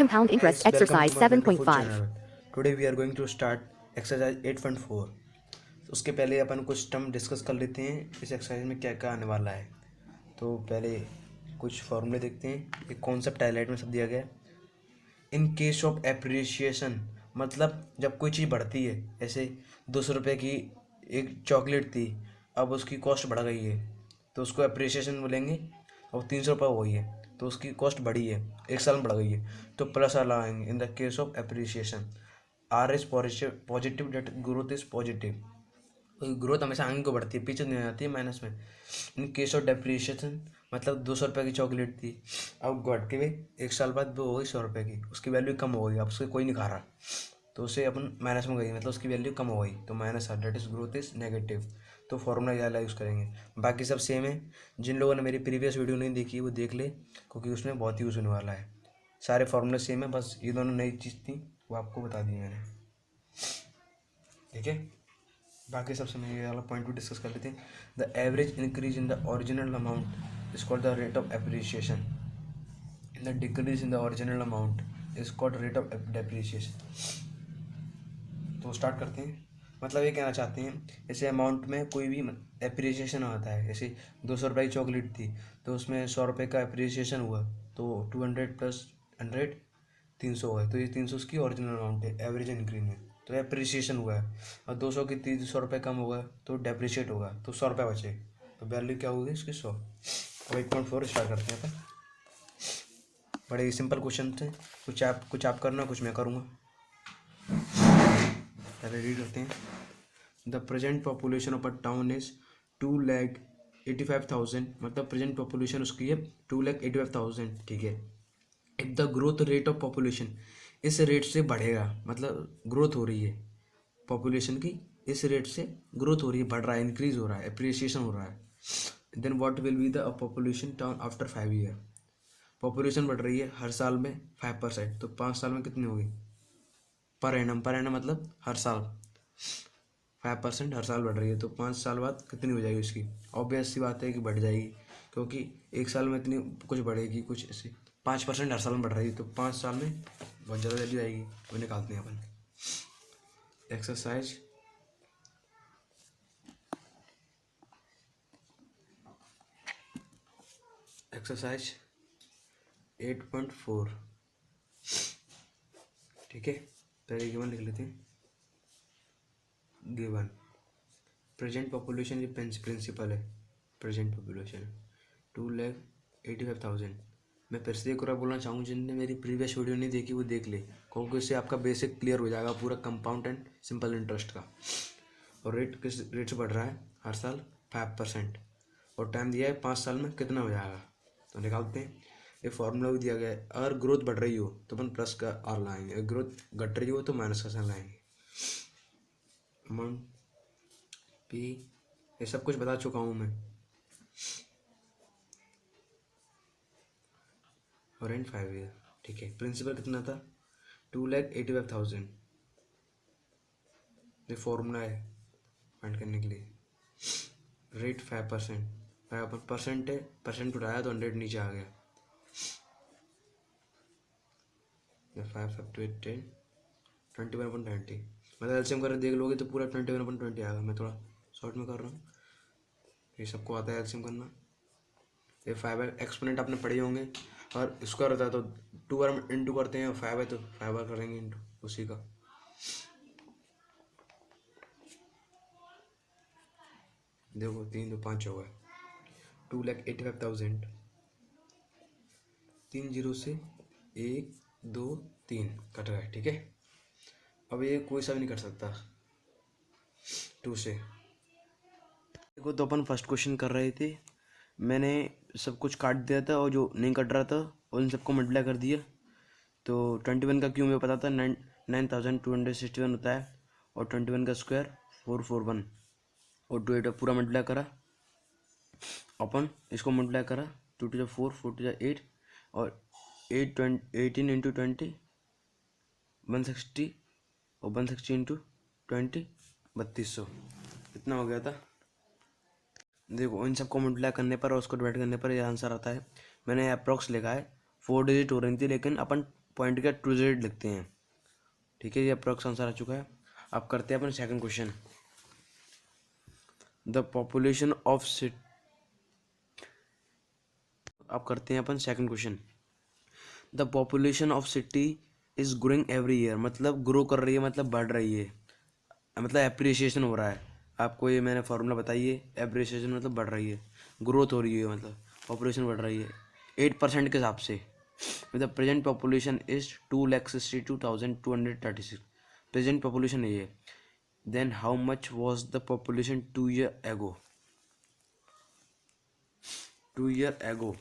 Compound interest Welcome to exercise my wonderful 7.5. channel. Today we are going to start exercise 8.4. उसके पहले अपन कुछ term discuss कर लेते हैं इस एक्सरसाइज में क्या क्या आने वाला है। तो पहले कुछ फॉर्मूले देखते हैं। एक कॉन्सेप्ट हाईलाइट में सब दिया गया है। इन केस ऑफ एप्रिसिएशन मतलब जब कोई चीज़ बढ़ती है, ऐसे 200 रुपये की एक चॉकलेट थी, अब उसकी कॉस्ट बढ़ गई है तो उसको एप्रिसिएशन बोलेंगे। और 300 रुपये हो गई है तो उसकी कॉस्ट बढ़ी है, एक साल में बढ़ गई है तो प्लस आर लगाएंगे in the case of appreciation. R is positive that growth is positive. Growth हमेशा आगे को बढ़ती है, पीछे नहीं आती है माइनस में। इन केस ऑफ डेप्रिसिएशन मतलब 200 रुपये की चॉकलेट थी, अब घट के भी एक साल बाद वो हो गई 100 रुपये की, उसकी वैल्यू कम हो गई, अब उसको कोई नहीं खा रहा तो उसे अपन माइनस में गई, मतलब उसकी वैल्यू कम हो गई तो minus R that is growth is negative. तो फॉर्मूला ज़्यादा यूज़ करेंगे, बाकी सब सेम है। जिन लोगों ने मेरी प्रीवियस वीडियो नहीं देखी वो देख ले, क्योंकि उसमें बहुत यूज़ होने वाला है। सारे फॉर्मूले सेम है, बस ये दोनों नई चीज़ थी वो आपको बता दी मैंने, ठीक है। बाकी सबसे मैं ये वाला पॉइंट भी डिस्कस कर लेते हैं। The average increase in the original amount is called the rate of appreciation. The decrease in the original amount is called rate of depreciation. तो स्टार्ट करते हैं। मतलब ये कहना चाहते हैं, जैसे अमाउंट में कोई भी एप्रिसिएशन होता है, जैसे 200 रुपये की चॉकलेट थी तो उसमें 100 रुपये का एप्रिसिएशन हुआ तो 200 प्लस 100 300 हुआ, तो ये 300 उसकी ओरिजिनल अमाउंट है एवरेज इंक्रीज में, तो एप्रिसिएशन हुआ है। और 200 की 300 रुपये कम होगा तो डेप्रिशिएट होगा, तो 100 रुपये बचे, तो वैल्यू क्या होगी इसकी 100। अब 8.4 स्टार्ट करते हैं अपन। बड़े ही सिंपल क्वेश्चन थे, कुछ आप करना, कुछ मैं करूँगा। पहले रीड करते हैं। The present population of a town is 2,85,000, मतलब प्रेजेंट पॉपुलेशन उसकी है 2,85,000, ठीक है। If the growth rate of population, इस रेट से बढ़ेगा, मतलब ग्रोथ हो रही है पॉपुलेशन की, इस रेट से ग्रोथ हो रही है, बढ़ रहा है, इंक्रीज हो रहा है, एप्रिसिएशन हो रहा है। Then what will be the population town after 5 year. Population बढ़ रही है हर साल में 5%, तो 5 साल में कितनी होगी पर एनम मतलब हर साल 5% हर साल बढ़ रही है, तो 5 साल बाद कितनी हो जाएगी उसकी। ऑब्वियस सी बात है कि बढ़ जाएगी, क्योंकि एक साल में इतनी कुछ बढ़ेगी, कुछ ऐसे 5% हर साल में बढ़ रही है, तो 5 साल में बहुत ज़्यादा वैल्यू आएगी। वो निकालते हैं अपन। एक्सरसाइज एक्सरसाइज 8.4, ठीक है। पहले गिवन लिख लेते हैं। गिवन प्रेजेंट पॉपुलेशन, ये प्रिंसिपल है, प्रेजेंट पॉपुलेशन 2,85,000। मैं फिर से एक और बोलना चाहूँ, जिनने मेरी प्रीवियस वीडियो नहीं देखी वो देख ले, क्योंकि उससे आपका बेसिक क्लियर हो जाएगा पूरा कंपाउंड एंड सिंपल इंटरेस्ट का। और रेट किस रेट से बढ़ रहा है हर साल 5%, और टाइम दिया है 5 साल में कितना हो जाएगा, तो निकालते हैं। ये फॉर्मूला भी दिया गया है, अगर ग्रोथ बढ़ रही हो तो अपन प्लस का आर लाएंगे, अगर ग्रोथ घट रही हो तो माइनस का साइन लाएंगे। अमाउंट पी, ये सब कुछ बता चुका हूँ मैं। और एंड 5 ईयर, ठीक है। प्रिंसिपल कितना था 2,85,000, ये फॉर्मूला है फाइंड करने के लिए। रेट 5%, 5% है, परसेंट उठाया तो 100 नीचे आ गया। 5 5 to 8 10 21/20, मतलब एलसीएम कर देख लोगे तो पूरा 21/20 आएगा। मैं थोड़ा शॉर्ट में कर रहा हूँ, ये सबको आता है एलसीएम करना। ये 5 एक्सपोनेंट आपने पढ़े होंगे, और स्क्वायर होता है तो 2 बार इंटू करते हैं, और 5 है तो 5 बार करेंगे इंटू उसी का। देखो 3 तो 5 हो गए, 2,85,000, 3 जीरो से 1 2 3 कट गए, ठीक है। अब ये कोई सा भी नहीं कर सकता 2 से। देखो तो अपन फर्स्ट क्वेश्चन कर रहे थे, मैंने सब कुछ काट दिया था, और जो नहीं कट रहा था उन सबको मल्टीप्लाई कर दिया। तो 21 का क्यों मुझे पता था, 9,261 होता है, और 21 का स्क्वायर 441, और 2 8 पूरा मल्टीप्लाई करा, अपन इसको मल्टीप्लाई करा, 2 2 4 4 2 8, और 18 इंटू 20 160, और 160 इंटू 20 3200, इतना हो गया था। देखो इन सबको मल्टीप्लाई करने पर और उसको डिवाइड करने पर ये आंसर आता है। मैंने अप्रॉक्स लिखा है, 4 डिजिट हो रही थी, लेकिन अपन पॉइंट का 2 डिजिट लिखते हैं। ठीक है, ये अप्रॉक्स आंसर आ चुका है। अब करते हैं अपन second question. The population of city, अब करते हैं अपन second question. The population of city is growing every year, मतलब ग्रो कर रही है, मतलब बढ़ रही है, मतलब एप्रिसिएशन हो रहा है। आपको ये मैंने फॉर्मूला बताइए, एप्रिसिएशन मतलब बढ़ रही है, ग्रोथ हो रही है, मतलब पॉपुलेशन बढ़ रही है 8% के हिसाब से। The present population is 2,62,236, present population है ये। Then how much was the population 2 year ago. 2 year एगो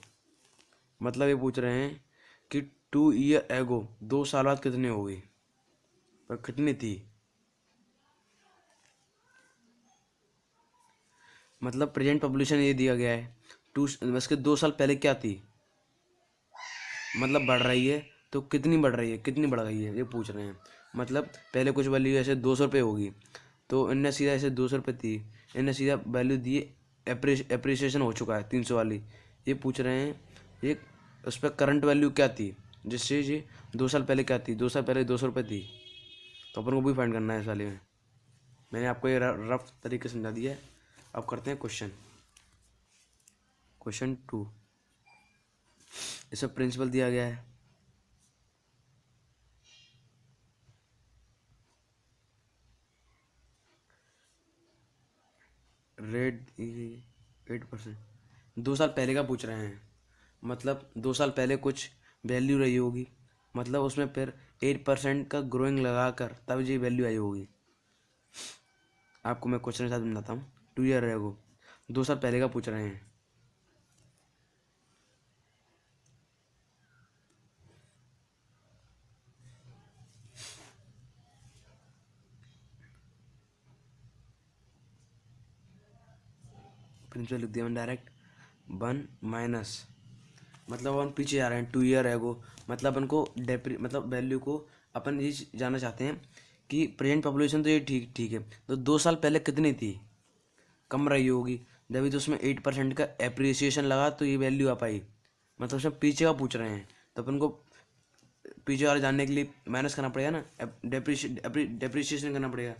मतलब ये पूछ रहे हैं कि 2 ईयर एगो 2 साल बाद कितनी हो गई, पर कितनी थी, मतलब प्रेजेंट पॉपुलेशन ये दिया गया है इसके 2 साल पहले क्या थी, मतलब बढ़ रही है तो कितनी बढ़ रही है, कितनी बढ़ गई है, ये पूछ रहे हैं। मतलब पहले कुछ वैल्यू ऐसे 200 रुपये होगी, तो इनने सीधा ऐसे 200 रुपये थी, इनने सीधा वैल्यू दी, एप्रिसिएशन हो चुका है 300 वाली। ये पूछ रहे हैं ये उस पर करंट वैल्यू क्या थी, जिससे ये 2 साल पहले क्या थी, 2 साल पहले 200 रुपये थी, तो अपन को भी फाइंड करना है इस वाले में। मैंने आपको ये रफ तरीके से समझा दिया है। अब करते हैं क्वेश्चन 2। इसमें प्रिंसिपल दिया गया है, रेट 8%। 2 साल पहले का पूछ रहे हैं, मतलब 2 साल पहले कुछ वैल्यू रही होगी, मतलब उसमें फिर 8% का ग्रोइंग लगा कर तब ये वैल्यू आई होगी। आपको मैं क्वेश्चन के साथ बनाता हूँ। 2 ईयर एगो 2 साल पहले का पूछ रहे हैं। प्रिंसिपल लिख दिया मैंने डायरेक्ट। 1 माइनस, मतलब अपन पीछे जा रहे हैं 2 ईयर एगो, मतलब अपन को मतलब वैल्यू को अपन ये जानना चाहते हैं कि प्रेजेंट पॉपुलेशन तो ये ठीक ठीक है, तो 2 साल पहले कितनी थी, कम रही होगी, जब तो उसमें 8% का एप्रिसिएशन लगा तो ये वैल्यू आ पाई, मतलब उसमें पीछे का पूछ रहे हैं, तो अपन को पीछे वाले जानने के लिए माइनस करना पड़ेगा ना, डेप्रिसिएशन करना पड़ेगा।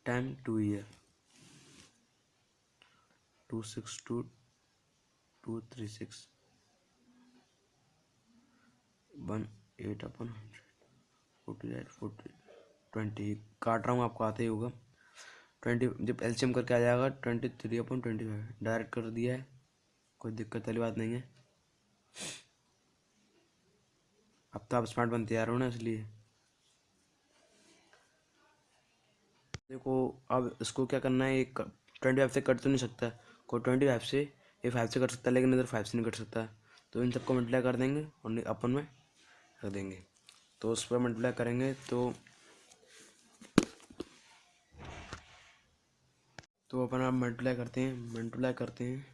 टाइम 2 ईयर 262,236 18/100 40 काट रहा हूँ, आपको आते ही होगा। 20 जब एलसीएम करके आ जाएगा 23/25 डायरेक्ट कर दिया है, कोई दिक्कत वाली बात नहीं है। अब तो आप स्मार्ट बनते आ रहे हो ना, इसलिए देखो अब इसको क्या करना है, एक 25 से कट तो नहीं सकता, कोई 25 से ये 5 से कट सकता है, लेकिन इधर 5 से नहीं कट सकता, तो इन सबको मल्टीप्लाई कर देंगे और अपन में रख देंगे, तो उस पर मल्टीप्लाई करेंगे तो अपन आप मल्टीप्लाई करते हैं,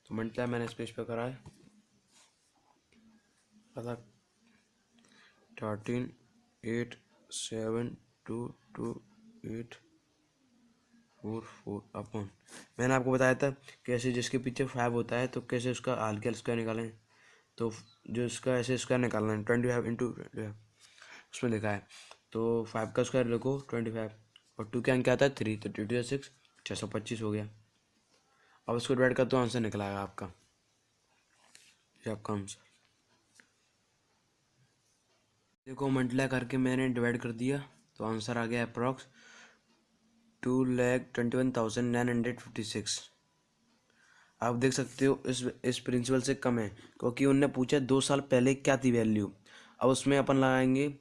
तो मल्टीप्लाई मैंने इस पेज पर करा है, पता 13,8,7,2,2,8,4 अपन मैंने आपको बताया था कैसे जिसके पीछे 5 होता है तो कैसे उसका हल्के स्क्वायर निकालें, तो जो इसका ऐसे स्क्वायर निकालना है 25 × उसमें लिखा है, तो 5 का स्क्वायर लिखो 25 और 2 के अंक क्या आता है 3, तो 2 6 625 हो गया। अब इसको डिवाइड कर तो आंसर निकला है आपका, ये आपका आंसर। देखो मल्टीप्लाई करके मैंने डिवाइड कर दिया तो आंसर आ गया अप्रॉक्स 2,21,956। आप देख सकते हो इस प्रिंसिपल से कम है, क्योंकि उनने पूछा 2 साल पहले क्या थी वैल्यू। अब उसमें अपन लगाएंगे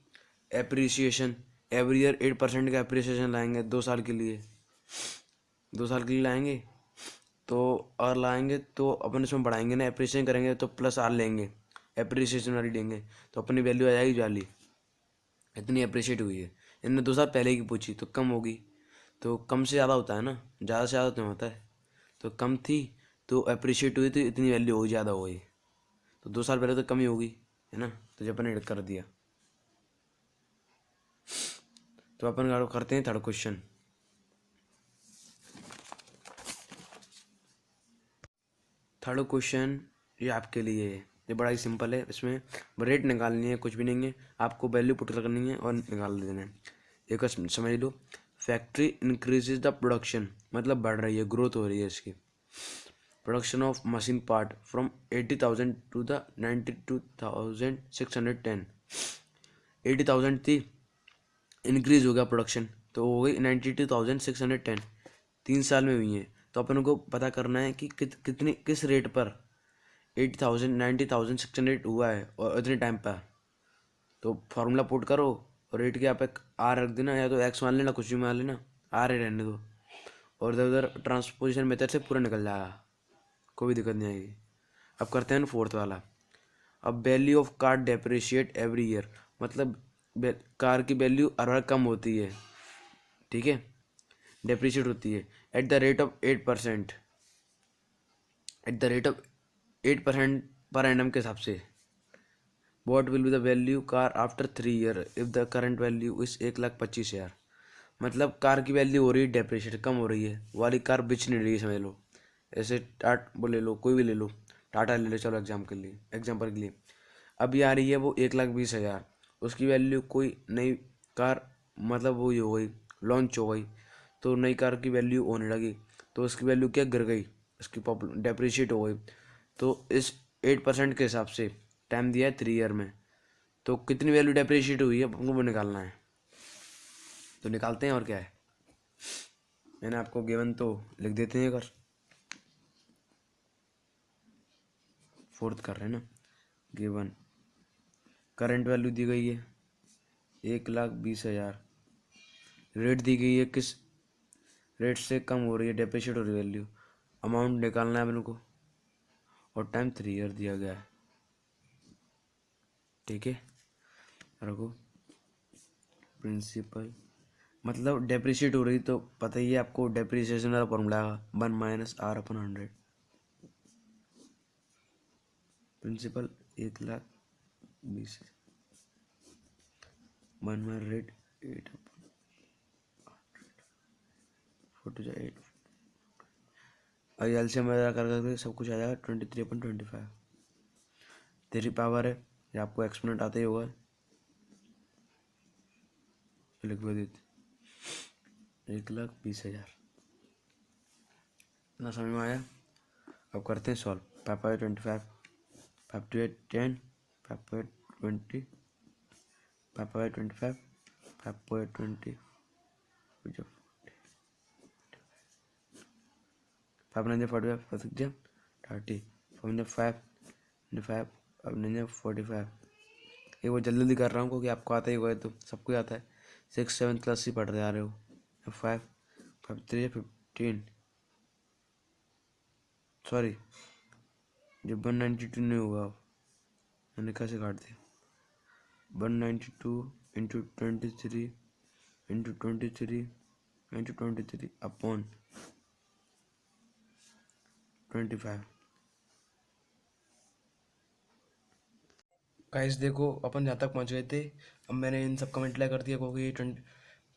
एप्रिसिएशन, एवरी ईयर 8% का एप्रिसिएशन लाएंगे 2 साल के लिए, 2 साल के लिए लाएंगे तो, और लाएंगे तो अपन इसमें बढ़ाएंगे ना, एप्रिसिएशन करेंगे तो प्लस आर लेंगे, एप्रिसिएशन वाली लेंगे, तो अपनी वैल्यू आ जाएगी वाली, इतनी अप्रिशिएट हुई है। इनने 2 साल पहले की पूछी तो कम होगी, तो कम से ज़्यादा होता है ना, ज़्यादा से ज़्यादा तो होता है, तो कम थी तो अप्रिशिएट हुई तो इतनी वैल्यू होगी, ज़्यादा हो गई, तो 2 साल पहले तो कम ही होगी, है ना, तो जब अपन एड कर दिया। तो अपन करते हैं थर्ड क्वेश्चन। थर्ड क्वेश्चन ये आपके लिए है, ये बड़ा ही सिंपल है। इसमें रेट निकालनी है, कुछ भी नहीं है, आपको वैल्यू पुट करनी है और निकाल देना है। एक समझ लो, फैक्ट्री इंक्रीजेज द प्रोडक्शन, मतलब बढ़ रही है, ग्रोथ हो रही है इसकी। Production of machine part from 80,000 to the 92,610। 80,000 थी, इंक्रीज हो गया प्रोडक्शन तो हो गई 92,610। 3 साल में हुई है, तो अपन को पता करना है कि कितनी किस रेट पर 80,000 90,600 हुआ है और इतने टाइम पर। तो फार्मूला पुट करो और रेट के आप एक आर रख देना, या तो एक्स मान लेना, कुछ भी मान लेना, आर ही रहने दो, और इधर उधर ट्रांसपोजिशन मेथड से पूरा निकल जाएगा, कोई दिक्कत नहीं आएगी। अब करते हैं फोर्थ वाला। अब value of car depreciate every year, मतलब कार की वैल्यू हर बार कम होती है, ठीक है, डेप्रिशिएट होती है eight the rate of 8%, eight the rate of 8% per annum के हिसाब से। What will be the value car after 3 year if the current value इस 1,25,000। मतलब कार की वैल्यू हो रही है डेप्रिशिएट, कम हो रही है, वाली कार बिच नहीं रही, समझ लो। ऐसे वो ले लो, कोई भी ले लो, टाटा ले लो, चलो एग्जाम्पल के लिए। अभी आ रही है वो 1,20,000, उसकी वैल्यू कोई नई कार मतलब वो हो गई, लॉन्च हो गई, तो नई कार की वैल्यू होने लगी, तो उसकी वैल्यू क्या गिर गई, उसकी डेप्रिशिएट हो गई। तो इस 8% के हिसाब से टाइम दिया है 3 ईयर में, तो कितनी वैल्यू डेप्रिशिएट हुई है हमको वो निकालना है। तो निकालते हैं, और क्या है, मैंने आपको गिवन तो लिख देते हैं, अगर फोर्थ कर रहे हैं ना। गिवन करंट वैल्यू दी गई है 1,20,000, रेट दी गई है किस रेट से कम हो रही है, डेप्रिशिएट हो रही वैल्यू, अमाउंट निकालना है अपने को, और टाइम 3 ईयर दिया गया है, ठीक है। रखो प्रिंसिपल, मतलब डेप्रिशिएट हो रही, तो पता ही है आपको डेप्रिसिएशन वाला फॉर्मूला है 1 - R/100। प्रिंसिपल 1,20,000, 1 रेट 8 48, और एलसीएम वगैरह कर करके सब कुछ आ जाएगा 23/25। तेरी पावर है, ये आपको एक्सपोनेंट आता ही होगा, लिख देते 1,20,000। इतना समझ में आया। अब करते हैं सॉल्व। 5/25, 5/8 10, 5/20, 5/25, 5/20, 5/45, 30, 5/5, 5, अब 45। ये वो जल्दी जल्दी कर रहा हूँ क्योंकि आपको आता ही होगा, तो सबको आता है, 6 7 क्लास ही पढ़ते आ रहे हो। 5 5 3 15, सॉरी जब 192 नहीं होगा, मैंने कैसे काट दिया, 192 into 23 into 23 into 23 upon 25। Guys देखो, अपन जहाँ तक पहुँच गए थे, अब मैंने इन सब का मल्टीप्लाई कर दिया, क्योंकि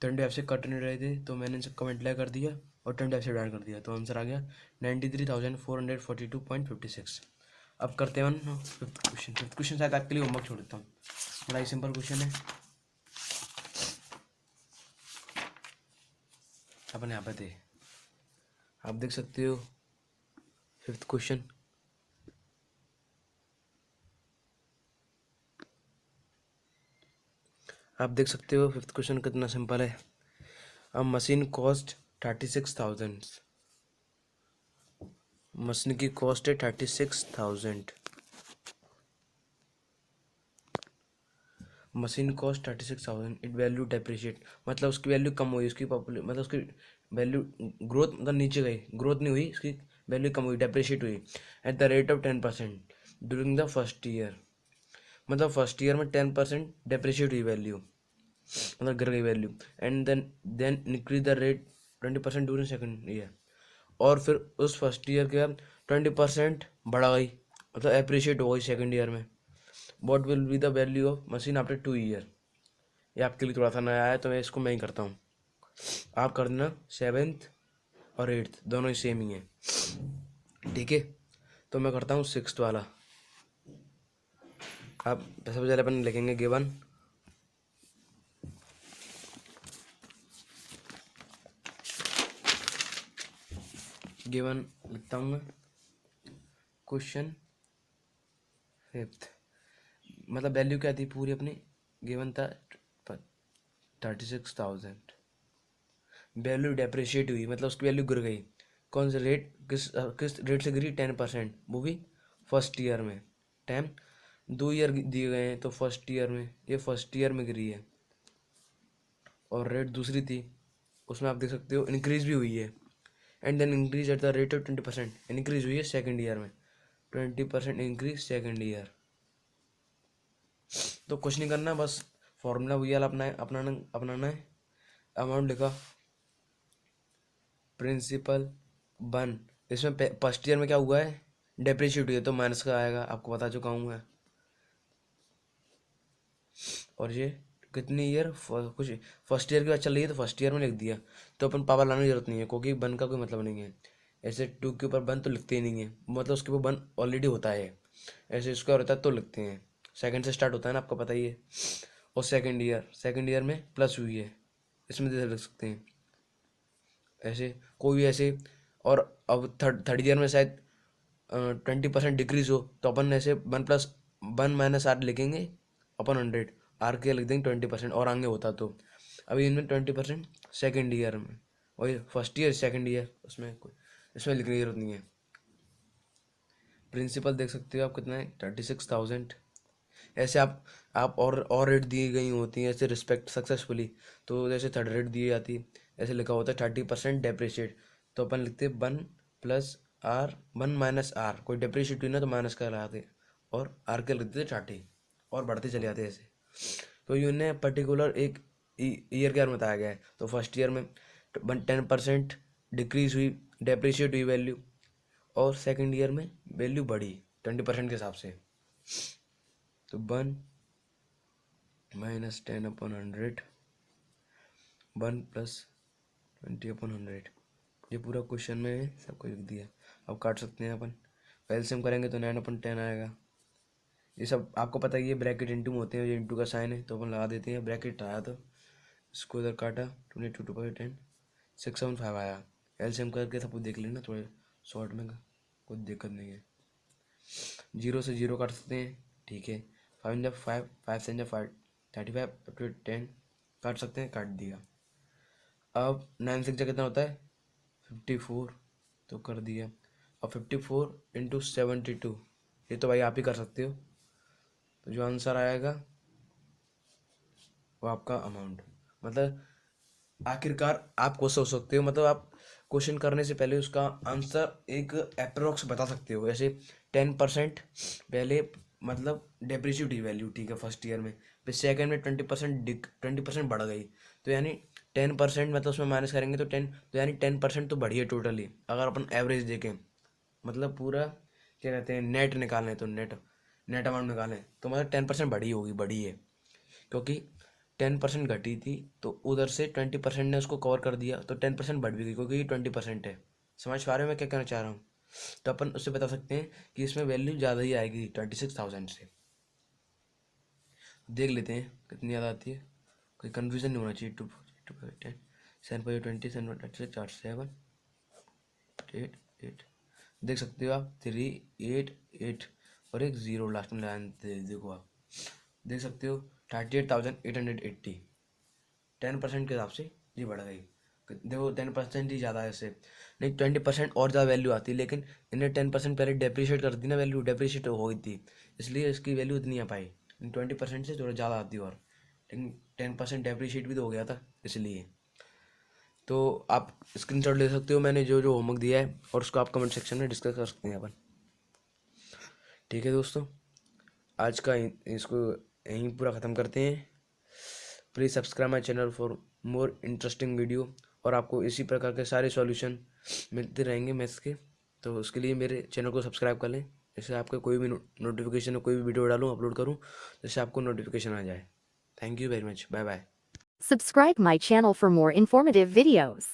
25 से कट नहीं रहे थे, तो मैंने इन सब का मल्टीप्लाई कर दिया और 25 से डिवाइड कर दिया, तो आंसर आ गया 93,442.56। अब करते हैं फिफ्थ क्वेश्चन। फिफ्थ क्वेश्चन शायद आपके लिए होमवर्क छोड़ देता हूँ, बड़ा ही सिंपल क्वेश्चन है। अपन यहाँ पे थे, आप देख सकते हो फिफ्थ क्वेश्चन। आप देख सकते हो फिफ्थ क्वेश्चन कितना सिंपल है। अब मशीन कॉस्ट 36,000, मशीन की कॉस्ट है 36,000, machine cost 36,000, it value depreciate, मतलब उसकी वैल्यू कम हुई, उसकी मतलब उसकी वैल्यू ग्रोथ मतलब नीचे गई, ग्रोथ नहीं हुई, उसकी वैल्यू कम हुई, डेप्रिशिएट हुई at the rate of 10% during the first year. मतलब फर्स्ट ईयर में 10% डेप्रिशिएट हुई वैल्यू, मतलब गिर गई value, and then increase the rate 20% during second year, और फिर उस फर्स्ट ईयर के बाद 20% बढ़ा गई, मतलब अप्रिशिएट हो गई सेकेंड ईयर में। What will be the value of machine after 2 year. ये आपके लिए थोड़ा सा नया है, तो मैं इसको मैं ही करता हूँ, आप कर देना। 7th और 8th दोनों ही सेम ही है, ठीक है। तो मैं करता हूँ सिक्स्थ वाला। अब सबसे पहले अपन लिखेंगे गिवन लिखता हूँ मैं क्वेश्चन फिफ्थ, मतलब वैल्यू क्या थी पूरी अपनी, गिवन था 36,000, वैल्यू डेप्रिशिएट हुई मतलब उसकी वैल्यू गिर गई। कौन से रेट, किस रेट से गिरी, 10%, वो भी फर्स्ट ईयर में। 10 2 ईयर दिए गए हैं तो फर्स्ट ईयर में, ये फर्स्ट ईयर में गिरी है। और रेट दूसरी थी, उसमें आप देख सकते हो इंक्रीज भी हुई है, and then increase at the rate of 20%, increase हुई है सेकेंड ईयर में, 20% इंक्रीज सेकेंड ईयर। तो कुछ नहीं करना, बस फॉर्मूला वही वाला अपनाना है। अमाउंट लिखा, प्रिंसिपल वन, इसमें फर्स्ट ईयर में क्या हुआ है, डेप्रिशिएट हुई है तो माइनस का आएगा, आपको बता चुका हूँ मैं। और ये कितनी ईयर, कुछ फर्स्ट ईयर की बात चल रही है तो फर्स्ट ईयर में लिख दिया, तो अपन पावर लाने की जरूरत नहीं है क्योंकि वन का कोई मतलब नहीं है। ऐसे टू के ऊपर वन तो लिखते ही नहीं है, मतलब उसके ऊपर वन ऑलरेडी होता है, ऐसे स्क्वायर होता है तो लिखते हैं। सेकंड से स्टार्ट होता है ना, आपको पता ही है। और सेकंड ईयर में प्लस हुई है, इसमें जैसे लिख सकते हैं ऐसे, कोई भी ऐसे। और अब थर्ड ईयर में शायद 20% डिक्रीज हो तो अपन ऐसे 1+1 - R लिखेंगे अपन 100, आर के लिख देंगे 20% और आगे होता तो। अभी इनमें 20% सेकेंड ईयर में, वही फर्स्ट ईयर सेकेंड ईयर, इसमें लिखने की जरूरत नहीं है। प्रिंसिपल देख सकते हो आप कितना है, 36,000। ऐसे आप और रेट दी गई होती हैं ऐसे रिस्पेक्ट सक्सेसफुली, तो जैसे थर्ड रेट दी जाती है, ऐसे लिखा होता है 30% डेप्रिशिएट, तो अपन लिखते हैं 1+R कोई डेप्रिशिएट हुई ना तो माइनस का लगाते, और आर के लिखते थे 30 और बढ़ते चले जाते ऐसे। तो यूने पर्टिकुलर एक ईयर के बारे में बताया गया है, तो फर्स्ट ईयर में 10% डिक्रीज हुई, डेप्रिशिएट हुई वैल्यू, और सेकेंड ईयर में वैल्यू बढ़ी 20% के हिसाब से। तो 1 - 10/100, 1+20/100, ये पूरा क्वेश्चन में सबको लिख दिया। अब काट सकते हैं अपन, एलसीएम करेंगे तो 9/10 आएगा। ये सब आपको पता ही है, ब्रैकेट इंटू में होते हैं, ये इंटू का साइन है तो अपन लगा देते हैं, ब्रैकेट आया तो इसको इधर काटा, 22/10, 675 आया। एलसीएम करके सबको देख लेना थोड़े शॉर्ट में, कोई दिक्कत नहीं है। 0 से 0 काट सकते हैं, ठीक है। 5 × 5, 5 से 5, 35 up to 10 काट सकते हैं, काट दिया। अब 9 से कितना होता है, 54, तो कर दिया। अब 54 × 72, ये तो भाई आप ही कर सकते हो, तो जो आंसर आएगा वो आपका अमाउंट, मतलब आखिरकार आप क्वेश्चन सोच सकते हो, मतलब आप क्वेश्चन करने से पहले उसका आंसर एक अप्रोक्स बता सकते हो। जैसे 10% पहले मतलब डेप्रिशिएट हुई वैल्यू, ठीक है, फर्स्ट ईयर में, फिर सेकंड में 20% बढ़ गई, तो यानी 10% मतलब उसमें माइनस करेंगे तो 10, तो यानी 10% तो बढ़ी है टोटली। अगर अपन एवरेज देखें, मतलब पूरा क्या कहते हैं, नेट निकालें तो नेट अमाउंट निकालें तो मतलब 10% बढ़ी है, क्योंकि 10% घटी थी तो उधर से 20% ने उसको कवर कर दिया, तो 10% बढ़ भी गई क्योंकि ये 20% है। समझ पा रहे हो मैं क्या कहना चाह रहा हूँ? तो अपन उससे बता सकते हैं कि इसमें वैल्यू ज़्यादा ही आएगी 26,000 से। देख लेते हैं कितनी ज़्यादा आती है, कोई कन्फ्यूजन नहीं होना चाहिए। 2 2 10 7 5 20 7 36 8 7 8 8, देख सकते हो आप 3 8 8 और एक 0 लास्ट में लाइन देखो आप देख सकते हो 38,880, 10% के हिसाब से ये बढ़ गई। देखो 10% ही ज़्यादा है इससे, नहीं 20% और ज़्यादा वैल्यू आती, लेकिन इन्हें 10% पहले डेप्रिशिएट कर दी ना, वैल्यू डेप्रिशिएट हो गई थी, इसलिए इसकी वैल्यू इतनी आ पाई। 20% से थोड़ा ज़्यादा आती और, लेकिन 10% डेप्रिशिएट भी तो हो गया था इसलिए। तो आप स्क्रीनशॉट ले सकते हो, मैंने जो जो होमवर्क दिया है, और उसको आप कमेंट सेक्शन में डिस्कस कर सकते हैं अपन। ठीक है दोस्तों, आज का इसको यहीं पूरा ख़त्म करते हैं। Please subscribe my channel for more interesting video, और आपको इसी प्रकार के सारे सॉल्यूशन मिलते रहेंगे मैथ्स के, तो उसके लिए मेरे चैनल को सब्सक्राइब कर लें, जैसे आपका कोई भी नोटिफिकेशन हो, कोई भी वीडियो डालूँ अपलोड करूँ, जैसे आपको नोटिफिकेशन आ जाए। Thank you very much, bye bye. Subscribe my channel for more informative videos.